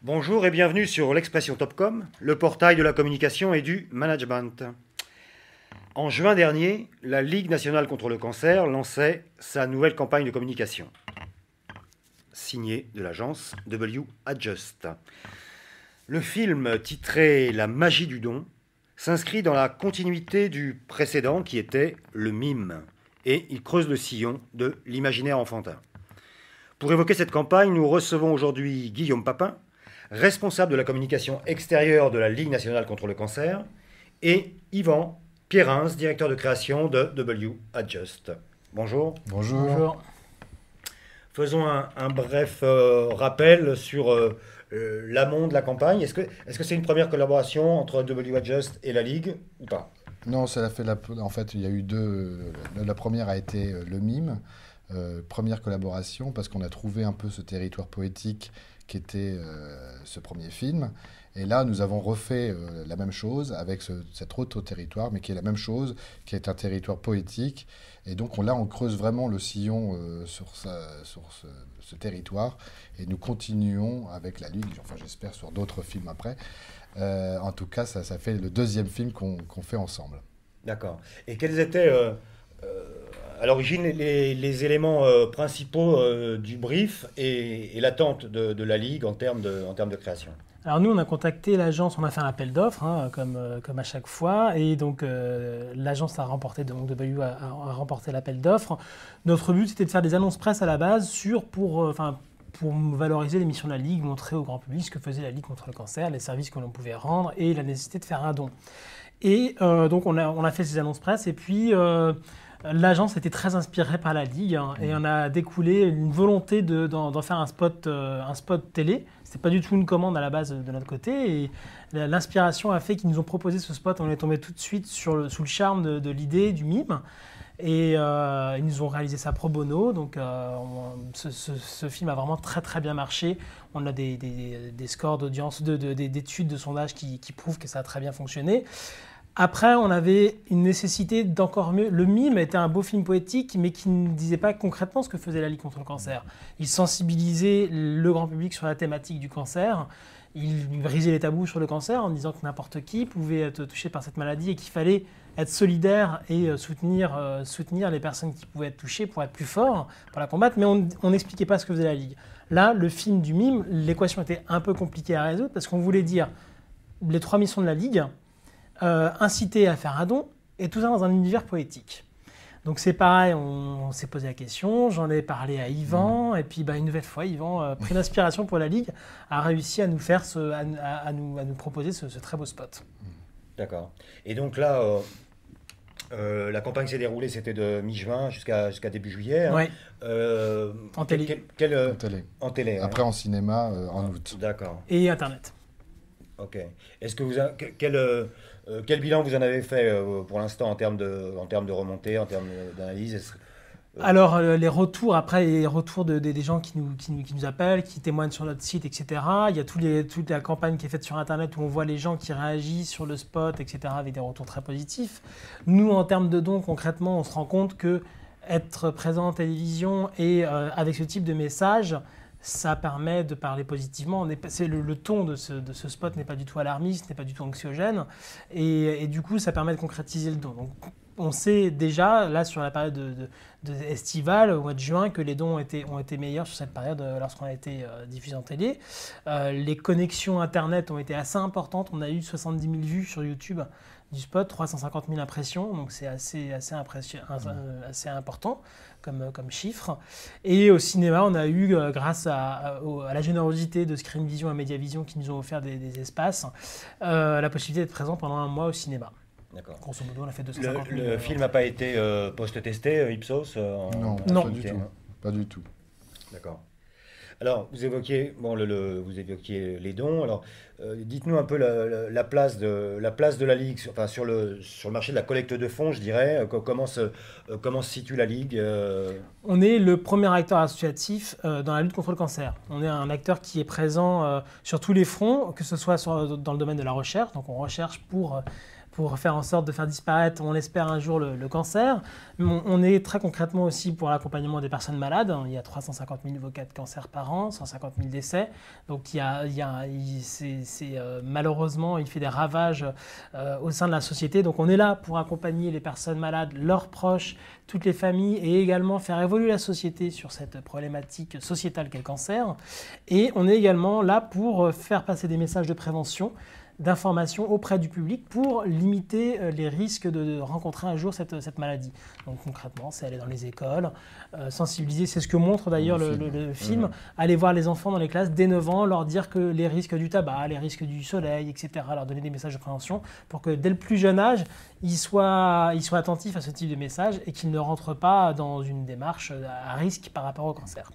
Bonjour et bienvenue sur l'Expression Topcom, le portail de la communication et du management. En juin dernier, la Ligue nationale contre le cancer lançait sa nouvelle campagne de communication, signée de l'agence W Adjust. Le film, titré La magie du don, s'inscrit dans la continuité du précédent qui était le mime, et il creuse le sillon de l'imaginaire enfantin. Pour évoquer cette campagne, nous recevons aujourd'hui Guillaume Papin, responsable de la communication extérieure de la Ligue nationale contre le cancer, et Yvan Pierrins, directeur de création de W Adjust. Bonjour. Bonjour. Faisons un bref rappel sur l'amont de la campagne. Est-ce que c'est une première collaboration entre W Adjust et la Ligue ou pas? Non, en fait, il y a eu deux. La première a été le mime, première collaboration, parce qu'on a trouvé un peu ce territoire poétique qui était ce premier film. Et là, nous avons refait la même chose avec cet autre territoire, mais qui est la même chose, qui est un territoire poétique. Et donc là, on creuse vraiment le sillon sur ce territoire. Et nous continuons avec la Ligue, enfin j'espère sur d'autres films après. En tout cas, ça fait le deuxième film qu'on fait ensemble. D'accord. Et quels étaient à l'origine les éléments principaux du brief et l'attente de la Ligue en termes de création? Alors nous, on a contacté l'agence, on a fait un appel d'offres, comme à chaque fois, et donc l'agence a remporté, donc W a remporté l'appel d'offres. Notre but, c'était de faire des annonces presse à la base pour valoriser les missions de la Ligue, montrer au grand public ce que faisait la Ligue contre le cancer, les services que l'on pouvait rendre et la nécessité de faire un don. Et donc on a fait ces annonces presse, et puis l'agence était très inspirée par la Ligue, et on a découlé une volonté d'en faire un spot télé. C'était pas du tout une commande à la base de notre côté, et l'inspiration a fait qu'ils nous ont proposé ce spot. On est tombé tout de suite sous le charme de l'idée du mime, et ils nous ont réalisé ça pro bono. Donc ce film a vraiment très très bien marché. On a des scores d'audience, d'études de sondage qui prouvent que ça a très bien fonctionné. Après, on avait une nécessité d'encore mieux. Le mime était un beau film poétique, mais qui ne disait pas concrètement ce que faisait la Ligue contre le cancer. Il sensibilisait le grand public sur la thématique du cancer. Il brisait les tabous sur le cancer en disant que n'importe qui pouvait être touché par cette maladie et qu'il fallait être solidaire et soutenir les personnes qui pouvaient être touchées pour être plus fort, pour la combattre. Mais on n'expliquait pas ce que faisait la Ligue. Là, le film du mime, l'équation était un peu compliquée à résoudre parce qu'on voulait dire les 3 missions de la Ligue, inciter à faire un don, et tout ça dans un univers poétique. Donc c'est pareil, on s'est posé la question, j'en ai parlé à Yvan, et puis une nouvelle fois, Yvan, pris d'inspiration pour la Ligue, a réussi à nous faire à nous proposer ce très beau spot. D'accord. Et donc là, la campagne s'est déroulée, c'était de mi-juin jusqu'à début juillet. Oui. En télé. En télé. En télé. Après en cinéma en août. D'accord. Et Internet. Ok. Est-ce que quel bilan vous en avez fait pour l'instant en termes de remontée, en termes d'analyse? Alors, les retours, après, les retours des gens qui nous appellent, qui témoignent sur notre site, etc. Il y a toute la campagne qui est faite sur Internet où on voit les gens qui réagissent sur le spot, etc., avec des retours très positifs. Nous, en termes de dons, concrètement, on se rend compte que être présent en télévision et avec ce type de message, ça permet de parler positivement. Le ton de ce spot n'est pas du tout alarmiste, n'est pas du tout anxiogène. Et du coup, ça permet de concrétiser le don. Donc, on sait déjà, là, sur la période estivale, au mois de juin, que les dons ont été meilleurs sur cette période lorsqu'on a été diffusé en télé. Les connexions Internet ont été assez importantes. On a eu 70 000 vues sur YouTube du spot, 350 000 impressions, donc c'est assez important comme chiffre. Et au cinéma, on a eu, grâce à la générosité de Screen Vision et Mediavision qui nous ont offert des espaces, la possibilité d'être présent pendant un mois au cinéma. D'accord. Grosso modo, on a fait 250 000. Le film n'a pas été post-testé, Ipsos Non, Non. pas du tout. Pas du tout. D'accord. Alors, vous évoquiez les dons. Alors, dites-nous un peu la place de la Ligue sur le marché de la collecte de fonds, je dirais. Comment se situe la Ligue On est le premier acteur associatif dans la lutte contre le cancer. On est un acteur qui est présent sur tous les fronts, que ce soit dans le domaine de la recherche. Donc, on recherche pour pour faire en sorte de faire disparaître, on l'espère un jour, le cancer. On est très concrètement aussi pour l'accompagnement des personnes malades. Il y a 350 000 nouveaux cas de cancer par an, 150 000 décès. Donc malheureusement, il fait des ravages au sein de la société. Donc on est là pour accompagner les personnes malades, leurs proches, toutes les familles, et également faire évoluer la société sur cette problématique sociétale qu'est le cancer. Et on est également là pour faire passer des messages de prévention, d'information auprès du public pour limiter les risques de rencontrer un jour cette maladie. Donc concrètement, c'est aller dans les écoles, sensibiliser, c'est ce que montre d'ailleurs le film, aller voir les enfants dans les classes dès 9 ans, leur dire que les risques du tabac, les risques du soleil, etc., leur donner des messages de prévention pour que dès le plus jeune âge, ils soient attentifs à ce type de message et qu'ils ne rentrent pas dans une démarche à risque par rapport au cancer.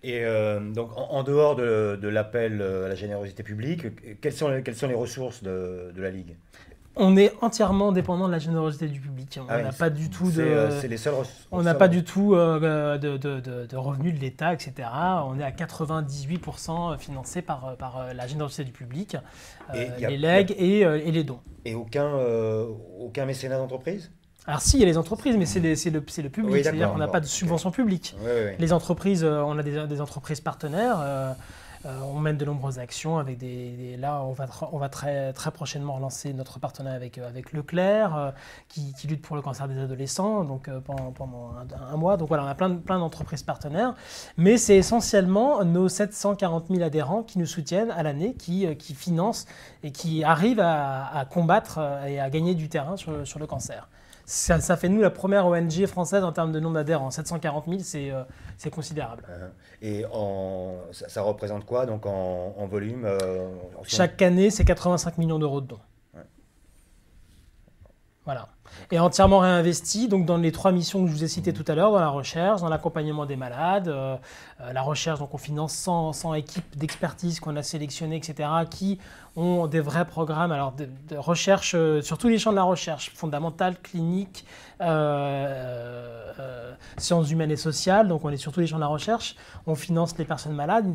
Et donc, en dehors de l'appel à la générosité publique, quelles sont les ressources de la Ligue? On est entièrement dépendant de la générosité du public. On n'a pas du tout c'est les seules ressources. On n'a pas du tout de revenus de l'État, etc. On est à 98% financé par la générosité du public, les legs et les dons. Et aucun mécénat d'entreprise? Alors si, il y a les entreprises, mais c'est le public, oui, c'est-à-dire qu'on n'a pas de subvention publique. Oui. Les entreprises, on a des entreprises partenaires, on mène de nombreuses actions avec là, on va très, très prochainement relancer notre partenariat avec Leclerc, qui lutte pour le cancer des adolescents, donc pendant un mois. Donc voilà, on a plein d'entreprises partenaires, mais c'est essentiellement nos 740 000 adhérents qui nous soutiennent à l'année, qui financent et qui arrivent à combattre et à gagner du terrain sur le cancer. Ça fait nous la première ONG française en termes de nombre d'adhérents. 740 000, c'est considérable. Et ça représente quoi donc en volume Chaque année, c'est 85 millions d'euros de dons. Ouais. Voilà. Et entièrement réinvesti donc dans les 3 missions que je vous ai citées tout à l'heure, dans la recherche, dans l'accompagnement des malades. La recherche, donc on finance 100 équipes d'expertise qu'on a sélectionnées, etc., qui ont des vrais programmes de recherche sur tous les champs de la recherche, fondamentale, clinique, sciences humaines et sociales. Donc on est sur tous les champs de la recherche. On finance les personnes malades.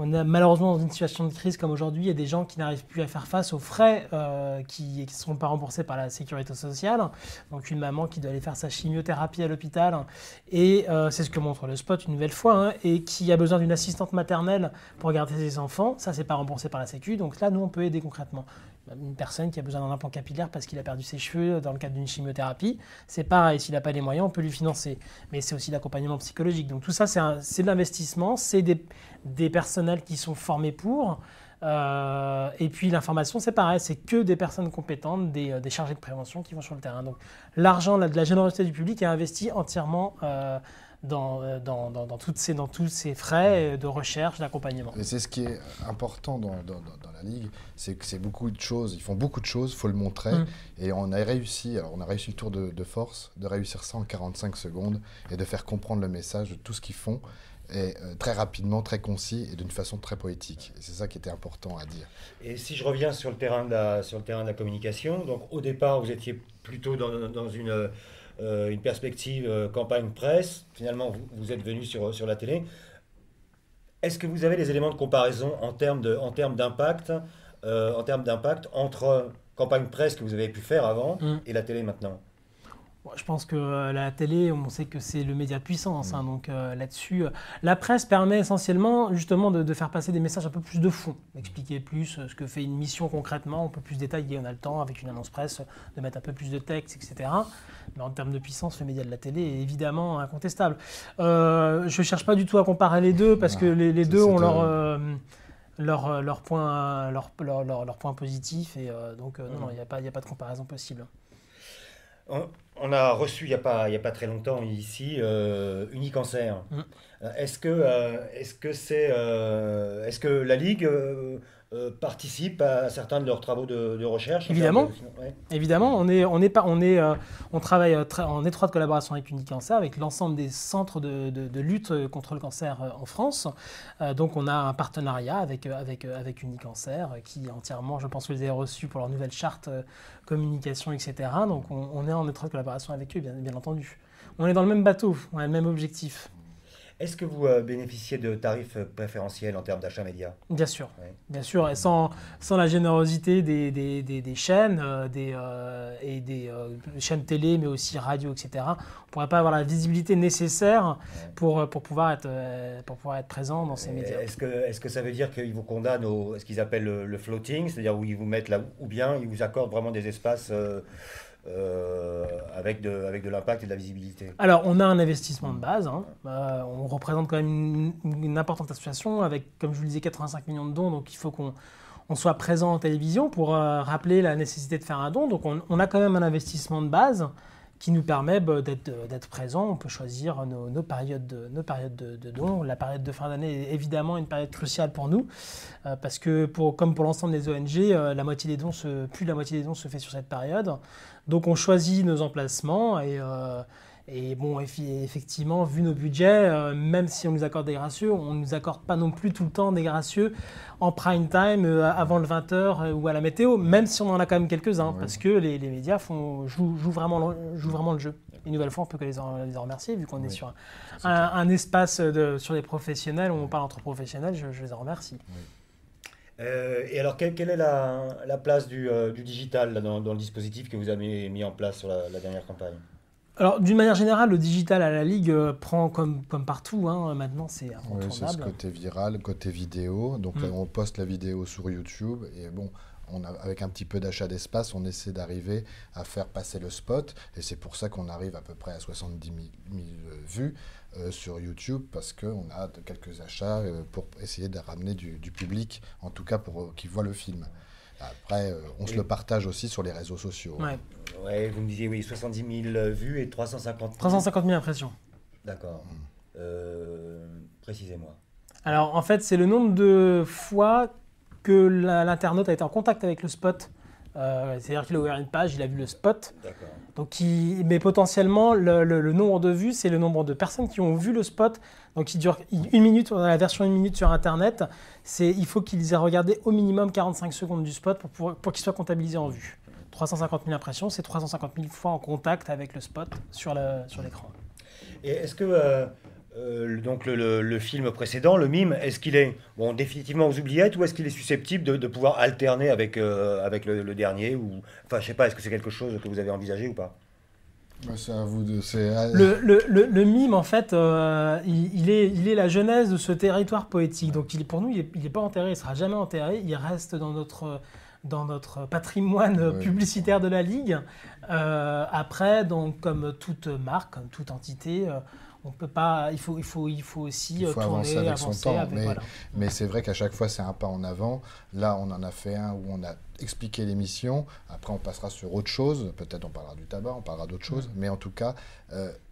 On est malheureusement dans une situation de crise comme aujourd'hui, il y a des gens qui n'arrivent plus à faire face aux frais qui ne seront pas remboursés par la sécurité sociale. Donc une maman qui doit aller faire sa chimiothérapie à l'hôpital, et c'est ce que montre le spot une nouvelle fois, et qui a besoin d'une assistante maternelle pour garder ses enfants, ça c'est pas remboursé par la Sécu, donc là nous on peut aider concrètement. Une personne qui a besoin d'un implant capillaire parce qu'il a perdu ses cheveux dans le cadre d'une chimiothérapie, c'est pareil, s'il n'a pas les moyens, on peut lui financer. Mais c'est aussi l'accompagnement psychologique. Donc tout ça, c'est de l'investissement, c'est des personnels qui sont formés pour. Et puis l'information, c'est pareil, c'est que des personnes compétentes, des chargés de prévention qui vont sur le terrain. Donc l'argent de la générosité du public est investi entièrement dans tous ces frais de recherche, d'accompagnement. Et c'est ce qui est important dans la Ligue, c'est que c'est beaucoup de choses, ils font beaucoup de choses, il faut le montrer. Et on a réussi le tour de force, de réussir ça en 45 secondes et de faire comprendre le message de tout ce qu'ils font. Et très rapidement, très concis et d'une façon très poétique. Et c'est ça qui était important à dire. Et si je reviens sur le terrain de la communication, donc au départ, vous étiez plutôt dans une perspective campagne presse. Finalement, vous êtes venu sur la télé. Est-ce que vous avez des éléments de comparaison en termes d'impact entre campagne presse que vous avez pu faire avant et la télé maintenant? Je pense que la télé, on sait que c'est le média de puissance. Donc là-dessus, la presse permet essentiellement justement de faire passer des messages un peu plus de fond, d'expliquer plus ce que fait une mission concrètement, on peut plus détailler, on a le temps avec une annonce presse de mettre un peu plus de texte, etc. Mais en termes de puissance, le média de la télé est évidemment incontestable. Je ne cherche pas du tout à comparer les deux parce que les deux ont leur point positif et donc non, il n'y a pas de comparaison possible. On a reçu il y a pas très longtemps ici Unicancer. Est-ce que la Ligue participe à certains de leurs travaux de recherche? Évidemment, évidemment. On travaille en étroite collaboration avec Unicancer, avec l'ensemble des centres de lutte contre le cancer en France. Donc on a un partenariat avec Unicancer qui entièrement, je pense que vous avez reçu pour leur nouvelle charte communication, etc. Donc on est en étroite collaboration avec eux, bien entendu. On est dans le même bateau, on a le même objectif. Est-ce que vous bénéficiez de tarifs préférentiels en termes d'achat média? Bien sûr, Ouais. bien sûr. Et sans la générosité des chaînes, et des chaînes télé, mais aussi radio, etc., on ne pourrait pas avoir la visibilité nécessaire pour pouvoir être présent dans ces médias. Est-ce que ça veut dire qu'ils vous condamnent au ce qu'ils appellent le floating, c'est-à-dire où ils vous mettent là, ou bien ils vous accordent vraiment des espaces avec de l'impact et de la visibilité? Alors, on a un investissement de base. Hein. On représente quand même une importante association avec, comme je vous le disais, 85 millions de dons. Donc, il faut qu'on soit présent en télévision pour rappeler la nécessité de faire un don. Donc, on a quand même un investissement de base qui nous permet d'être présent. On peut choisir nos périodes de dons. La période de fin d'année est évidemment une période cruciale pour nous, parce que comme pour l'ensemble des ONG, plus de la moitié des dons se fait sur cette période. Donc on choisit nos emplacements et bon, effectivement, vu nos budgets, même si on nous accorde des gracieux, on ne nous accorde pas non plus tout le temps des gracieux en prime time, avant le 20h ou à la météo, même si on en a quand même quelques-uns, parce que les médias jouent vraiment le jeu. Une nouvelle fois, on peut que les en remercier, vu qu'on est sur un espace sur les professionnels, où on parle entre professionnels, je les en remercie. Et alors, quelle est la place du digital là, dans le dispositif que vous avez mis en place sur la dernière campagne? Alors, d'une manière générale, le digital à la Ligue prend comme partout. Hein, maintenant, c'est incontournable. Oui, c'est ce côté viral, côté vidéo. Donc, là, on poste la vidéo sur YouTube. Et bon, avec un petit peu d'achat d'espace, on essaie d'arriver à faire passer le spot. Et c'est pour ça qu'on arrive à peu près à 70 000 vues sur YouTube, parce qu'on a quelques achats pour essayer de ramener du public, en tout cas pour qu'ils voient le film. Après, on se le partage aussi sur les réseaux sociaux. Ouais, vous me disiez, oui, 70 000 vues et 350 000 impressions. D'accord. Précisez-moi. Alors, en fait, c'est le nombre de fois que l'internaute a été en contact avec le spot. C'est-à-dire qu'il a ouvert une page, il a vu le spot. D'accord. Donc, mais potentiellement, le nombre de vues, c'est le nombre de personnes qui ont vu le spot. Donc, il dure 1 minute, on a la version 1 minute sur Internet. Il faut qu'ils aient regardé au minimum 45 secondes du spot pour qu'il soit comptabilisé en vue. 350 000 impressions, c'est 350 000 fois en contact avec le spot sur l'écran. Et est-ce que donc le film précédent, le mime, est-ce qu'il est définitivement aux oubliettes ou est-ce qu'il est susceptible de pouvoir alterner avec le dernier ou, enfin, je sais pas, est-ce que c'est quelque chose que vous avez envisagé ou pas? C'est à vous de... Le mime, en fait, il est la genèse de ce territoire poétique. Donc, pour nous, il n'est pas enterré, il ne sera jamais enterré. Il reste dans notre patrimoine publicitaire de la Ligue. Après, donc, comme toute marque, comme toute entité, on peut pas. Il faut aussi avancer avec son temps. Voilà. Mais c'est vrai qu'à chaque fois, c'est un pas en avant. Là, on en a fait un où on a expliqué l'émission. Après, on passera sur autre chose. Peut-être on parlera du tabac, on parlera d'autres choses. Mais en tout cas,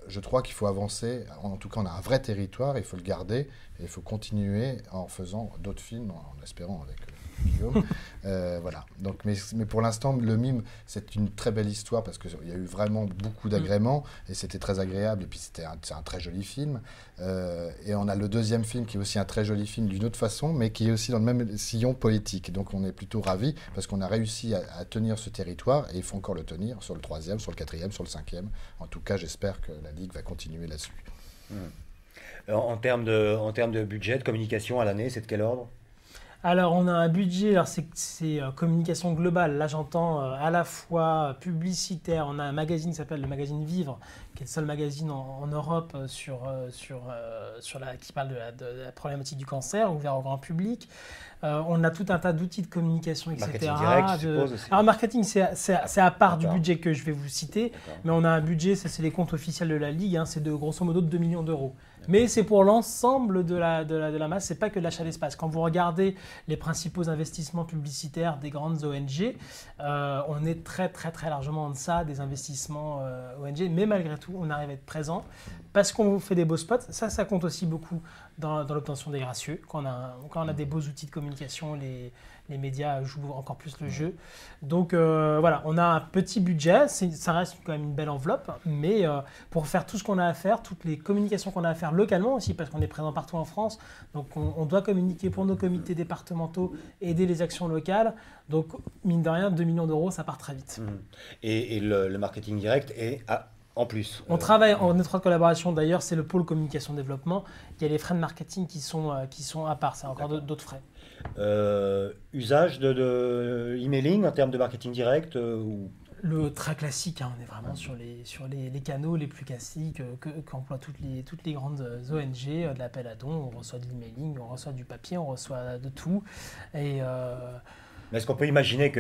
je crois qu'il faut avancer. En tout cas, on a un vrai territoire. Il faut le garder. Et il faut continuer en faisant d'autres films, en espérant avec Guillaume. Voilà. Donc, mais pour l'instant, le mime, c'est une très belle histoire parce qu'il y a eu vraiment beaucoup d'agréments et c'était très agréable. Et puis, c'est un très joli film. Et on a le deuxième film qui est aussi un très joli film d'une autre façon, mais qui est aussi dans le même sillon poétique. Donc, on est plutôt ravis parce qu'on a réussi à tenir ce territoire et il faut encore le tenir sur le 3e, sur le 4e, sur le 5e. En tout cas, j'espère que la Ligue va continuer là-dessus. En termes de budget, de communication à l'année, c'est de quel ordre? Alors, on a un budget, alors c'est communication globale. Là, j'entends à la fois publicitaire. On a un magazine qui s'appelle le magazine Vivre, qui est le seul magazine en Europe qui parle de la problématique du cancer, ouvert au grand public. On a tout un tas d'outils de communication, etc. Marketing direct, je suppose aussi. Alors, marketing, c'est à part du budget que je vais vous citer, D'accord. mais on a un budget, ça c'est les comptes officiels de la Ligue, c'est de grosso modo de 2 millions d'euros. Mais c'est pour l'ensemble de la masse, c'est pas que de l'achat d'espace. Quand vous regardez les principaux investissements publicitaires des grandes ONG, on est très très très largement en deçà des investissements ONG, mais malgré tout, on arrive à être présent parce qu'on fait des beaux spots. Ça compte aussi beaucoup dans l'obtention des gracieux. Quand on a des beaux outils de communication, les médias jouent encore plus le jeu. Donc voilà, on a un petit budget, ça reste quand même une belle enveloppe, mais pour faire tout ce qu'on a à faire, toutes les communications qu'on a à faire localement aussi, parce qu'on est présent partout en France, donc on doit communiquer pour nos comités départementaux, aider les actions locales. Donc mine de rien, 2 millions d'euros, ça part très vite. Et le marketing direct est En plus. On travaille en étroite collaboration, d'ailleurs, c'est le pôle communication développement. Il y a les frais de marketing qui sont à part, c'est encore d'autres frais. Usage de emailing en termes de marketing direct ou... Le très classique, hein, on est vraiment sur les canaux les plus classiques qu'emploient toutes les grandes ONG, de l'appel à dons, on reçoit de l'emailing, on reçoit du papier, on reçoit de tout. Et Mais est-ce qu'on peut imaginer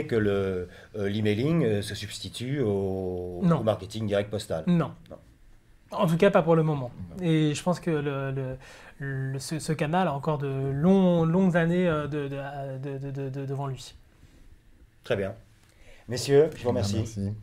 que l'emailing se substitue au marketing direct postal? Non. En tout cas, pas pour le moment. Et je pense que ce canal a encore de longues années devant lui. Très bien. Messieurs, je vous remercie. Merci.